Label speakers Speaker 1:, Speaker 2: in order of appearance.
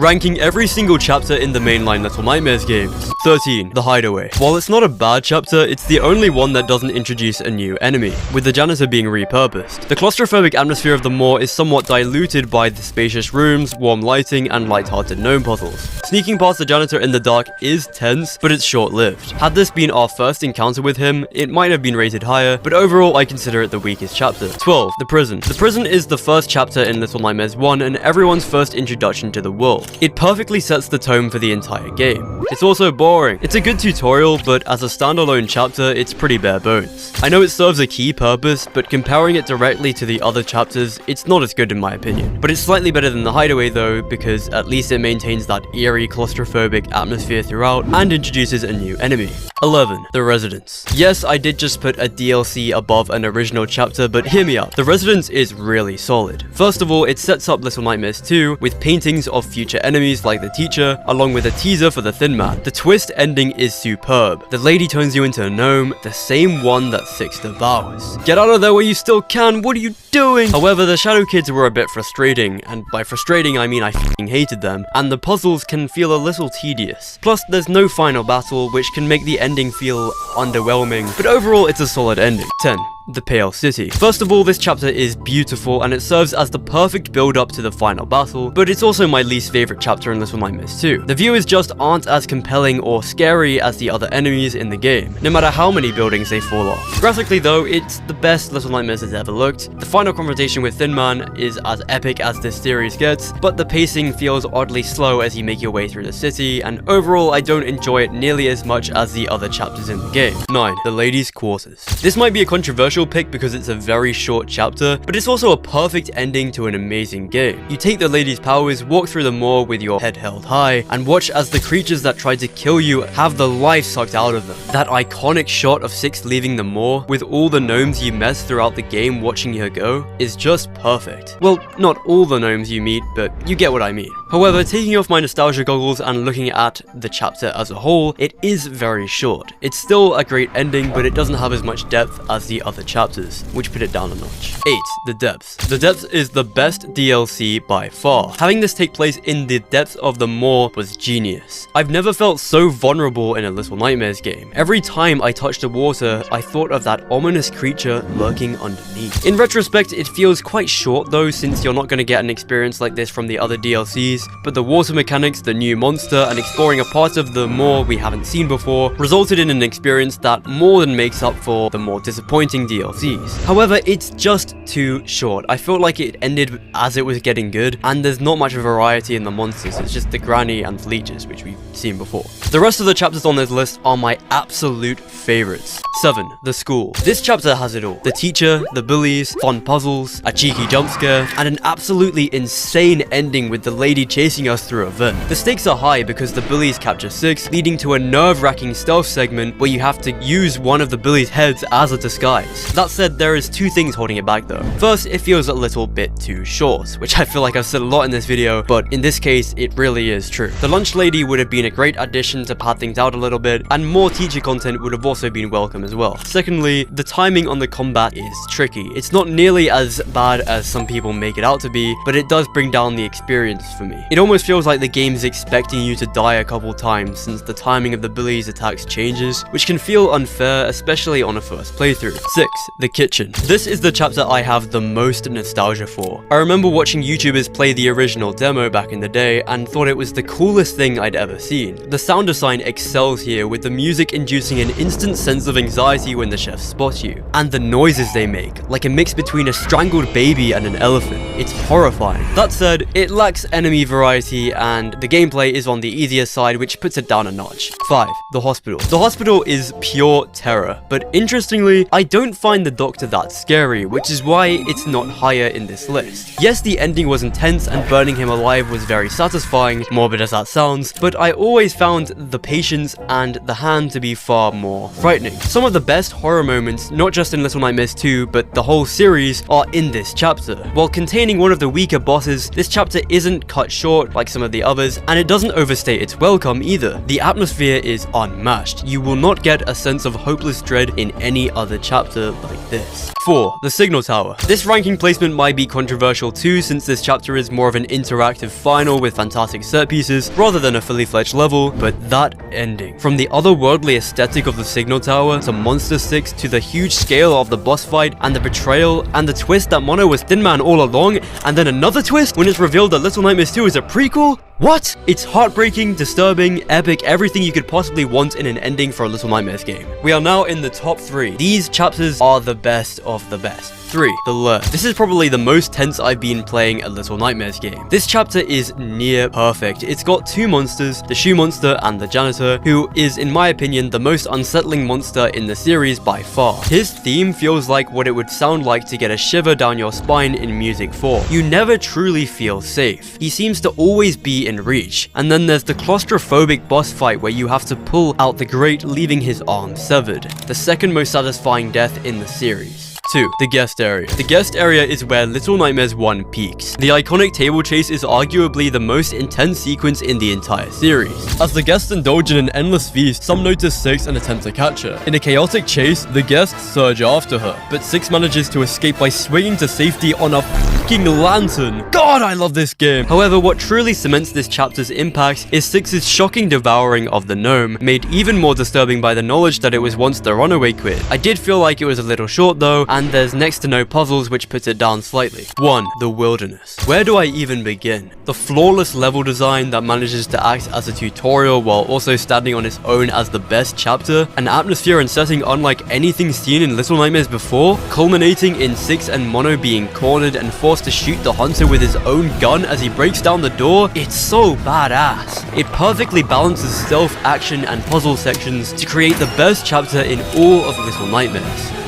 Speaker 1: ranking every single chapter in the mainline Little Nightmares games. 13. The Hideaway. While it's not a bad chapter, it's the only one that doesn't introduce a new enemy, with the janitor being repurposed. The claustrophobic atmosphere of the moor is somewhat diluted by the spacious rooms, warm lighting, and light-hearted gnome puzzles. Sneaking past the janitor in the dark is tense, but it's short-lived. Had this been our first encounter with him, it might have been rated higher, but overall I consider it the weakest chapter. 12. The Prison. The Prison is the first chapter in Little Nightmares 1 and everyone's first introduction to the world. It perfectly sets the tone for the entire game. It's also boring. It's a good tutorial, but as a standalone chapter, it's pretty bare bones. I know it serves a key purpose, but comparing it directly to the other chapters, it's not as good in my opinion. But it's slightly better than The Hideaway though, because at least it maintains that eerie claustrophobic atmosphere throughout and introduces a new enemy. 11. The Residence. Yes, I did just put a DLC above an original chapter, but hear me out. The Residence is really solid. First of all, it sets up Little Nightmares 2 with paintings of future enemies like the teacher, along with a teaser for the Thin Man. The twist ending is superb. The lady turns you into a gnome, the same one that Six devours. Get out of there while you still can, what are you doing? However, the Shadow Kids were a bit frustrating, and by frustrating I mean I f***ing hated them, and the puzzles can feel a little tedious. Plus, there's no final battle, which can make the ending feel underwhelming, but overall it's a solid ending. 10. The Pale City. First of all, this chapter is beautiful and it serves as the perfect build-up to the final battle, but it's also my least favorite chapter in Little Nightmares 2. The viewers just aren't as compelling or scary as the other enemies in the game, no matter how many buildings they fall off. Graphically though, it's the best Little Nightmares has ever looked. The final confrontation with Thin Man is as epic as this series gets, but the pacing feels oddly slow as you make your way through the city, and overall I don't enjoy it nearly as much as the other chapters in the game. 9. The Ladies' Quarters. This might be a controversial pick because it's a very short chapter, but it's also a perfect ending to an amazing game. You take the lady's powers, walk through the moor with your head held high, and watch as the creatures that tried to kill you have the life sucked out of them. That iconic shot of Six leaving the moor, with all the gnomes you met throughout the game watching her go, is just perfect. Well, not all the gnomes you meet, but you get what I mean. However, taking off my nostalgia goggles and looking at the chapter as a whole, it is very short. It's still a great ending, but it doesn't have as much depth as the other chapters, which put it down a notch. 8. The Depths. The Depths is the best DLC by far. Having this take place in the depths of the moor was genius. I've never felt so vulnerable in a Little Nightmares game. Every time I touched the water, I thought of that ominous creature lurking underneath. In retrospect, it feels quite short though, since you're not going to get an experience like this from the other DLCs, but the water mechanics, the new monster, and exploring a part of the moor we haven't seen before resulted in an experience that more than makes up for the more disappointing DLCs. However, it's just too short. I felt like it ended as it was getting good, and there's not much variety in the monsters. It's just the granny and leeches, which we've seen before. The rest of the chapters on this list are my absolute favorites. 7. The School. This chapter has it all. The teacher, the bullies, fun puzzles, a cheeky jump scare, and an absolutely insane ending with the lady chasing us through a vent. The stakes are high because the bullies capture Six, leading to a nerve-wracking stealth segment where you have to use one of the bullies' heads as a disguise. That said, there is two things holding it back though. First, it feels a little bit too short, which I feel like I've said a lot in this video, but in this case, it really is true. The lunch lady would have been a great addition to pad things out a little bit, and more teacher content would have also been welcome as well. Secondly, the timing on the combat is tricky. It's not nearly as bad as some people make it out to be, but it does bring down the experience for me. It almost feels like the game's expecting you to die a couple times since the timing of the bullies' attacks changes, which can feel unfair, especially on a first playthrough. 6. The Kitchen. This is the chapter I have the most nostalgia for. I remember watching YouTubers play the original demo back in the day and thought it was the coolest thing I'd ever seen. The sound design excels here, with the music inducing an instant sense of anxiety when the chefs spot you. And the noises they make, like a mix between a strangled baby and an elephant. It's horrifying. That said, it lacks enemy variety and the gameplay is on the easier side, which puts it down a notch. 5. The Hospital. The Hospital is pure terror, but interestingly, I don't find the doctor that scary, which is why it's not higher in this list. Yes, the ending was intense and burning him alive was very satisfying, morbid as that sounds, but I always found the patients and the hand to be far more frightening. Some of the best horror moments, not just in Little Nightmares 2, but the whole series, are in this chapter. While containing one of the weaker bosses, this chapter isn't cut short like some of the others, and it doesn't overstate its welcome either. The atmosphere is unmatched. You will not get a sense of hopeless dread in any other chapter chapter like this. 4. The Signal Tower. This ranking placement might be controversial too, since this chapter is more of an interactive final with fantastic set pieces rather than a fully fledged level, but that ending. From the otherworldly aesthetic of the Signal Tower to Monster 6 to the huge scale of the boss fight and the betrayal and the twist that Mono was Thin Man all along, and then another twist when it's revealed that Little Nightmares 2 is a prequel? What? It's heartbreaking, disturbing, epic, everything you could possibly want in an ending for a Little Nightmares game. We are now in the top 3. These chapters are the best of the best. 3. The Lure. This is probably the most tense I've been playing a Little Nightmares game. This chapter is near perfect. It's got 2 monsters, the shoe monster and the janitor, who is, in my opinion, the most unsettling monster in the series by far. His theme feels like what it would sound like to get a shiver down your spine in music form. You never truly feel safe. He seems to always be in reach. And then there's the claustrophobic boss fight where you have to pull out the grate, leaving his arm severed. The second most satisfying death in the series. 2. The Guest Area. The Guest Area is where Little Nightmares 1 peaks. The iconic table chase is arguably the most intense sequence in the entire series. As the guests indulge in an endless feast, some notice Six and attempt to catch her. In a chaotic chase, the guests surge after her, but Six manages to escape by swinging to safety on a fucking lantern. God, I love this game. However, what truly cements this chapter's impact is Six's shocking devouring of the gnome, made even more disturbing by the knowledge that it was once the runaway quid. I did feel like it was a little short though, and there's next to no puzzles, which puts it down slightly. 1. The Wilderness. Where do I even begin? The flawless level design that manages to act as a tutorial while also standing on its own as the best chapter, an atmosphere and setting unlike anything seen in Little Nightmares before, culminating in Six and Mono being cornered and forced to shoot the hunter with his own gun as he breaks down the door. It's so badass. It perfectly balances stealth, action, and puzzle sections to create the best chapter in all of Little Nightmares.